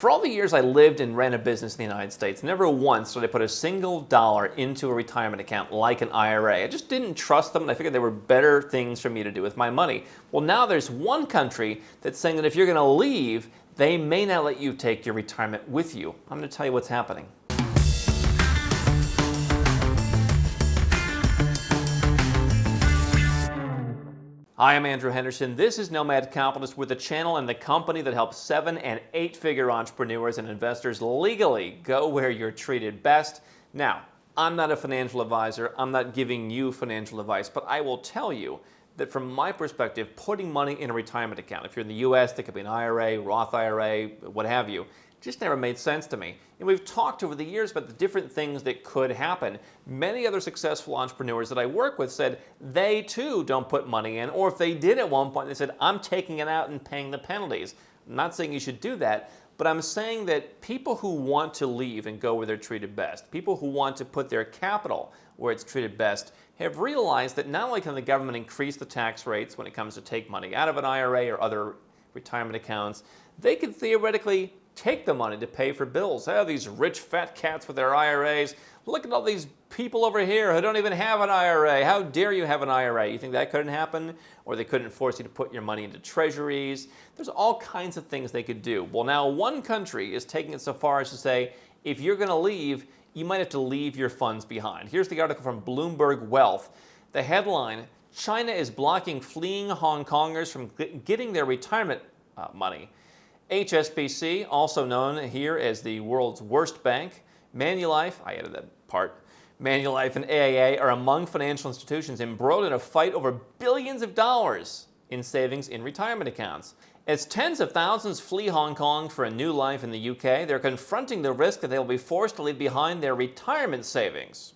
For all the years I lived and ran a business in the United States, never once did I put a single dollar into a retirement account like an IRA. I just didn't trust them, and I figured there were better things for me to do with my money. Well, now there's one country that's saying that if you're going to leave, they may not let you take your retirement with you. I'm going to tell you what's happening. Hi, I'm Andrew Henderson. This is Nomad Capitalist. We're the channel and the company that helps 7- and 8-figure entrepreneurs and investors legally go where you're treated best. Now, I'm not a financial advisor. I'm not giving you financial advice, but I will tell you that from my perspective, putting money in a retirement account, if you're in the US, that could be an IRA, Roth IRA, what have you, just never made sense to me. And we've talked over the years about the different things that could happen. Many other successful entrepreneurs that I work with said they too don't put money in, or if they did at one point, they said, I'm taking it out and paying the penalties. I'm not saying you should do that, but I'm saying that people who want to leave and go where they're treated best, people who want to put their capital where it's treated best, have realized that not only can the government increase the tax rates when it comes to take money out of an IRA or other retirement accounts, they could theoretically take the money to pay for bills. Oh, these rich fat cats with their IRAs. Look at all these people over here who don't even have an IRA. How dare you have an IRA? You think that couldn't happen? Or they couldn't force you to put your money into treasuries? There's all kinds of things they could do. Well, now one country is taking it so far as to say, if you're going to leave, you might have to leave your funds behind. Here's the article from Bloomberg Wealth. The headline, China is blocking fleeing Hong Kongers from getting their retirement money. HSBC, also known here as the world's worst bank, Manulife, I added that part, Manulife and AIA are among financial institutions embroiled in a fight over billions of dollars in savings in retirement accounts. As tens of thousands flee Hong Kong for a new life in the UK, they're confronting the risk that they will be forced to leave behind their retirement savings.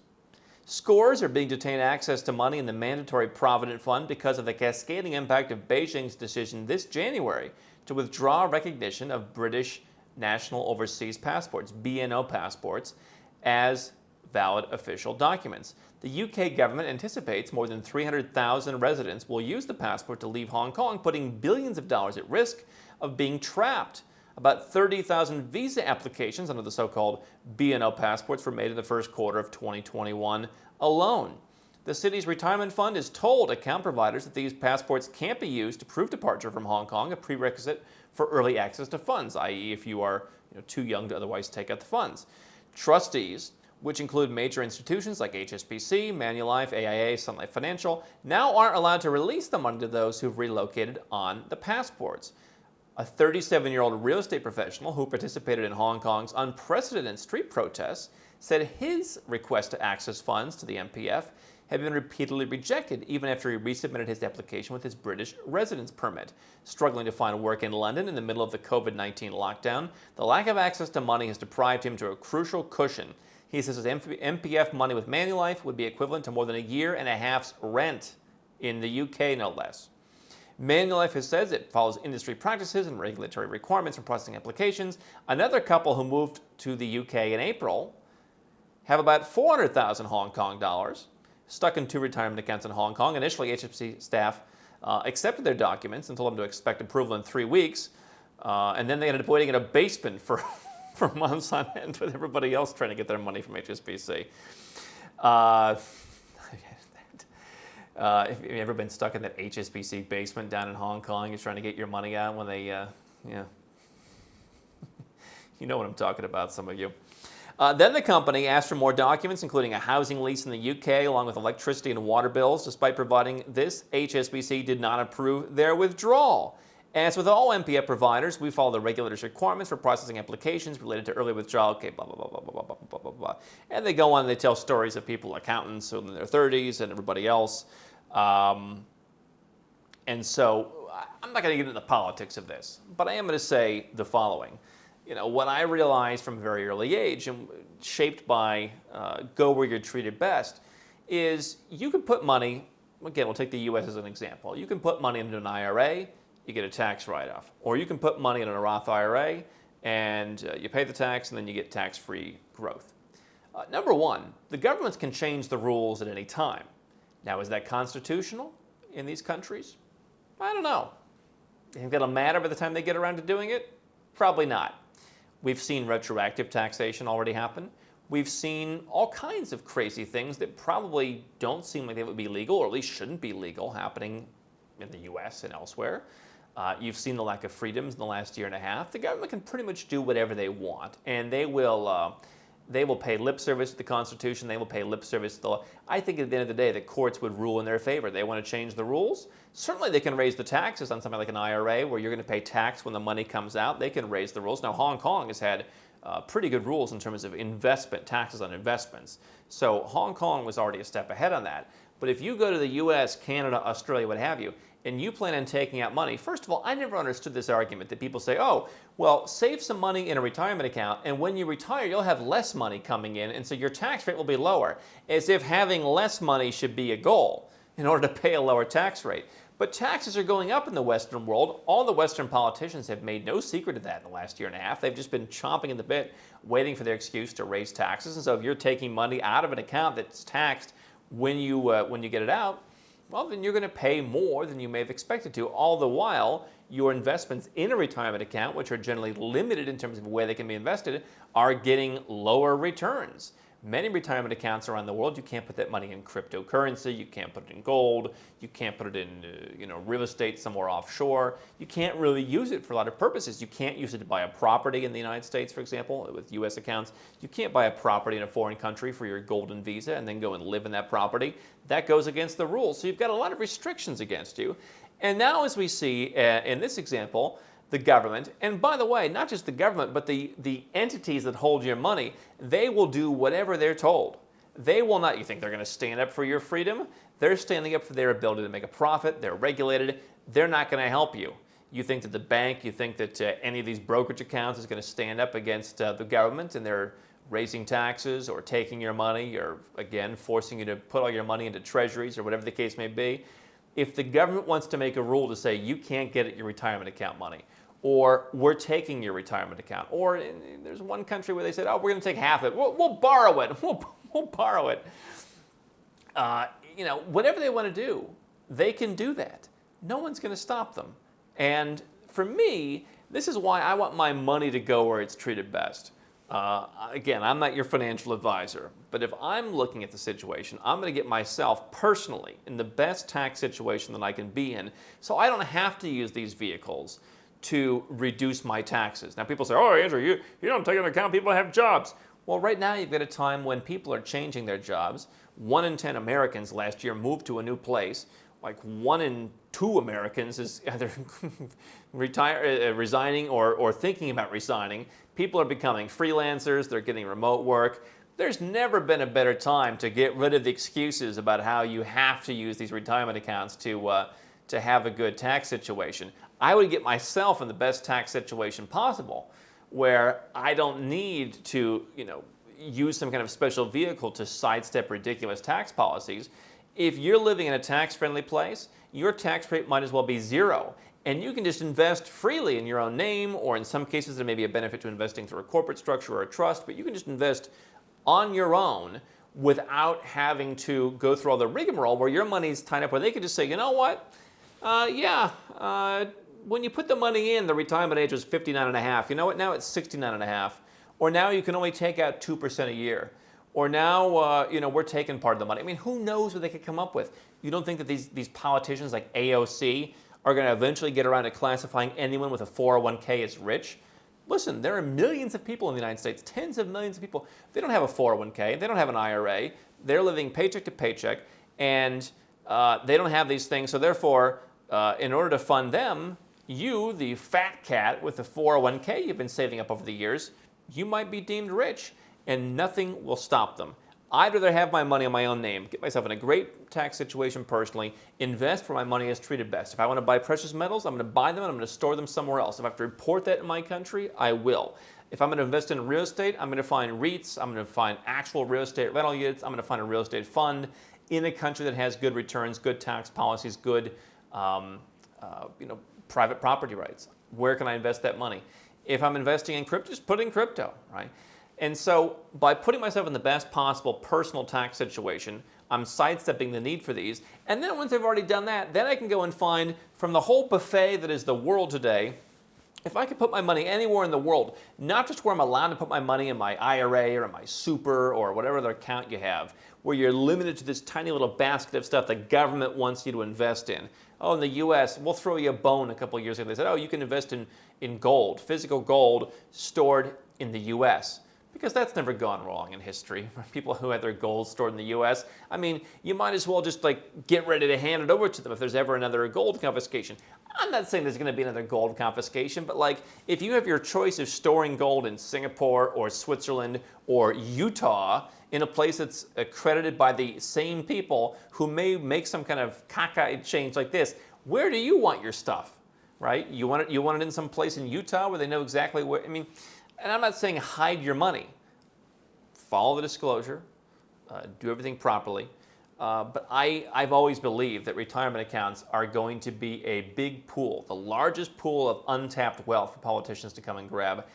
Scores are being detained access to money in the mandatory Provident Fund because of the cascading impact of Beijing's decision this January to withdraw recognition of British National Overseas Passports, BNO passports, as valid official documents. The UK government anticipates more than 300,000 residents will use the passport to leave Hong Kong, putting billions of dollars at risk of being trapped. About 30,000 visa applications under the so-called BNO passports were made in the first quarter of 2021 alone. The city's retirement fund has told account providers that these passports can't be used to prove departure from Hong Kong, a prerequisite for early access to funds, i.e. if you are too young to otherwise take out the funds. Trustees, which include major institutions like HSBC, Manulife, AIA, Sun Life Financial, now aren't allowed to release the money to those who've relocated on the passports. A 37-year-old real estate professional who participated in Hong Kong's unprecedented street protests said his request to access funds to the MPF had been repeatedly rejected even after he resubmitted his application with his British residence permit. Struggling to find work in London in the middle of the COVID-19 lockdown, the lack of access to money has deprived him to a crucial cushion. He says his MPF money with Manulife would be equivalent to more than a year and a half's rent in the UK, no less. Manulife has said it follows industry practices and regulatory requirements for processing applications. Another couple who moved to the UK in April have about 400,000 Hong Kong dollars stuck in 2 retirement accounts in Hong Kong. Initially, HSBC staff accepted their documents and told them to expect approval in 3 weeks. And then they ended up waiting in a basement for months on end with everybody else trying to get their money from HSBC. If you've ever been stuck in that HSBC basement down in Hong Kong, you're trying to get your money out when they, you know what I'm talking about, some of you. Then the company asked for more documents, including a housing lease in the UK, along with electricity and water bills. Despite providing this, HSBC did not approve their withdrawal. As with all MPF providers, we follow the regulators' requirements for processing applications related to early withdrawal. Okay, blah, blah, blah, blah, blah, blah, blah, blah, blah. And they go on and they tell stories of people, accountants who are in their 30s and everybody else. And so I'm not going to get into the politics of this, but I am going to say the following. What I realized from a very early age, and shaped by go where you're treated best, is you can put money, again, we'll take the U.S. as an example. You can put money into an IRA, you get a tax write-off. Or you can put money in a Roth IRA, and you pay the tax, and then you get tax-free growth. Number one, the governments can change the rules at any time. Now, is that constitutional in these countries? I don't know. You think that'll matter by the time they get around to doing it? Probably not. We've seen retroactive taxation already happen. We've seen all kinds of crazy things that probably don't seem like they would be legal, or at least shouldn't be legal, happening in the US and elsewhere. You've seen the lack of freedoms in the last year and a half. The government can pretty much do whatever they want, and they will pay lip service to the Constitution. They will pay lip service to the law. I think at the end of the day, the courts would rule in their favor. They want to change the rules. Certainly they can raise the taxes on something like an IRA where you're going to pay tax when the money comes out. They can raise the rules. Now, Hong Kong has had pretty good rules in terms of investment, taxes on investments. So Hong Kong was already a step ahead on that. But if you go to the US, Canada, Australia, what have you, and you plan on taking out money, first of all, I never understood this argument that people say, oh, well, save some money in a retirement account, and when you retire, you'll have less money coming in, and so your tax rate will be lower, as if having less money should be a goal in order to pay a lower tax rate. But taxes are going up in the Western world. All the Western politicians have made no secret of that in the last year and a half. They've just been chomping at the bit, waiting for their excuse to raise taxes. And so if you're taking money out of an account that's taxed when you get it out, well, then you're going to pay more than you may have expected to. All the while, your investments in a retirement account, which are generally limited in terms of where they can be invested, are getting lower returns. Many retirement accounts around the world, you can't put that money in cryptocurrency, you can't put it in gold, you can't put it in real estate somewhere offshore. You can't really use it for a lot of purposes. You can't use it to buy a property in the United States, for example, with U.S. accounts. You can't buy a property in a foreign country for your golden visa and then go and live in that property. That goes against the rules. So you've got a lot of restrictions against you. And now, as we see in this example, the government, and by the way, not just the government, but the entities that hold your money, they will do whatever they're told. They will not, you think they're going to stand up for your freedom? They're standing up for their ability to make a profit. They're regulated. They're not going to help you. You think that the bank, you think that any of these brokerage accounts is going to stand up against the government, and they're raising taxes or taking your money or, again, forcing you to put all your money into treasuries or whatever the case may be. If the government wants to make a rule to say you can't get at your retirement account money, or we're taking your retirement account, or there's one country where they said, oh, we're going to take half of it. We'll borrow it. We'll borrow it. Whatever they want to do, they can do that. No one's going to stop them. And for me, this is why I want my money to go where it's treated best. Again, I'm not your financial advisor, but if I'm looking at the situation, I'm going to get myself personally in the best tax situation that I can be in, so I don't have to use these vehicles to reduce my taxes. Now, people say, oh, Andrew, you don't take into account people have jobs. Well, right now you've got a time when people are changing their jobs. 1 in 10 Americans last year moved to a new place. Like 1 in 2 Americans is either resigning or thinking about resigning. People are becoming freelancers. They're getting remote work. There's never been a better time to get rid of the excuses about how you have to use these retirement accounts to have a good tax situation. I would get myself in the best tax situation possible, where I don't need to, use some kind of special vehicle to sidestep ridiculous tax policies. If you're living in a tax-friendly place, your tax rate might as well be 0, and you can just invest freely in your own name, or in some cases there may be a benefit to investing through a corporate structure or a trust, but you can just invest on your own without having to go through all the rigmarole where your money's tied up, where they could just say, you know what, when you put the money in, the retirement age was 59 and a half. You know what? Now it's 69 and a half. Or now you can only take out 2% a year. Or now, we're taking part of the money. I mean, who knows what they could come up with? You don't think that these politicians like AOC are going to eventually get around to classifying anyone with a 401k as rich? Listen, there are millions of people in the United States, tens of millions of people. They don't have a 401k. They don't have an IRA. They're living paycheck to paycheck, and they don't have these things. So therefore, in order to fund them, you, the fat cat with the 401k you've been saving up over the years, you might be deemed rich, and nothing will stop them. I'd rather have my money in my own name, get myself in a great tax situation personally, invest where my money is treated best. If I want to buy precious metals, I'm going to buy them and I'm going to store them somewhere else. If I have to report that in my country, I will. If I'm going to invest in real estate, I'm going to find REITs, I'm going to find actual real estate rental units, I'm going to find a real estate fund in a country that has good returns, good tax policies, good private property rights. Where can I invest that money? If I'm investing in crypto, just put it in crypto, right? And so by putting myself in the best possible personal tax situation, I'm sidestepping the need for these. And then once I've already done that, then I can go and find from the whole buffet that is the world today, If I could put my money anywhere in the world, not just where I'm allowed to put my money in my IRA or in my super or whatever other account you have, where you're limited to this tiny little basket of stuff the government wants you to invest in. Oh, in the US, we'll throw you a bone a couple of years ago. They said, oh, you can invest in gold, physical gold stored in the US. Because that's never gone wrong in history. For people who had their gold stored in the US, I mean, you might as well just like get ready to hand it over to them if there's ever another gold confiscation. I'm not saying there's going to be another gold confiscation, but like if you have your choice of storing gold in Singapore or Switzerland or Utah in a place that's accredited by the same people who may make some kind of cockeyed change like this, where do you want your stuff, right? You want it in some place in Utah where they know exactly where, I mean, and I'm not saying hide your money. Follow the disclosure, do everything properly. But I've always believed that retirement accounts are going to be a big pool, the largest pool of untapped wealth for politicians to come and grab.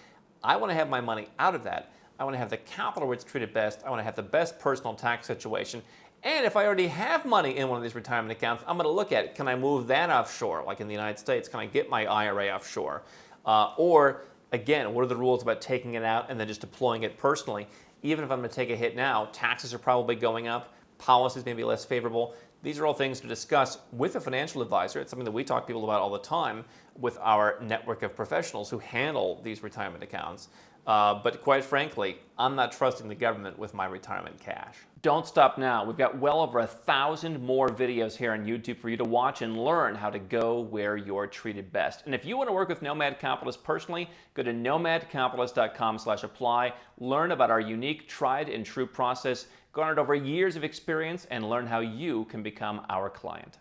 I want to have my money out of that. I want to have the capital where it's treated best. I want to have the best personal tax situation. And if I already have money in one of these retirement accounts, I'm going to look at it. Can I move that offshore, like in the United States? Can I get my IRA offshore? Or, again, what are the rules about taking it out and then just deploying it personally? Even if I'm going to take a hit now, taxes are probably going up. Policies may be less favorable. These are all things to discuss with a financial advisor. It's something that we talk to people about all the time with our network of professionals who handle these retirement accounts. But quite frankly, I'm not trusting the government with my retirement cash. Don't stop now. We've got well over 1,000 more videos here on YouTube for you to watch and learn how to go where you're treated best. And if you want to work with Nomad Capitalist personally, go to nomadcapitalist.com/apply, learn about our unique, tried and true process, garnered over years of experience, and learn how you can become our client.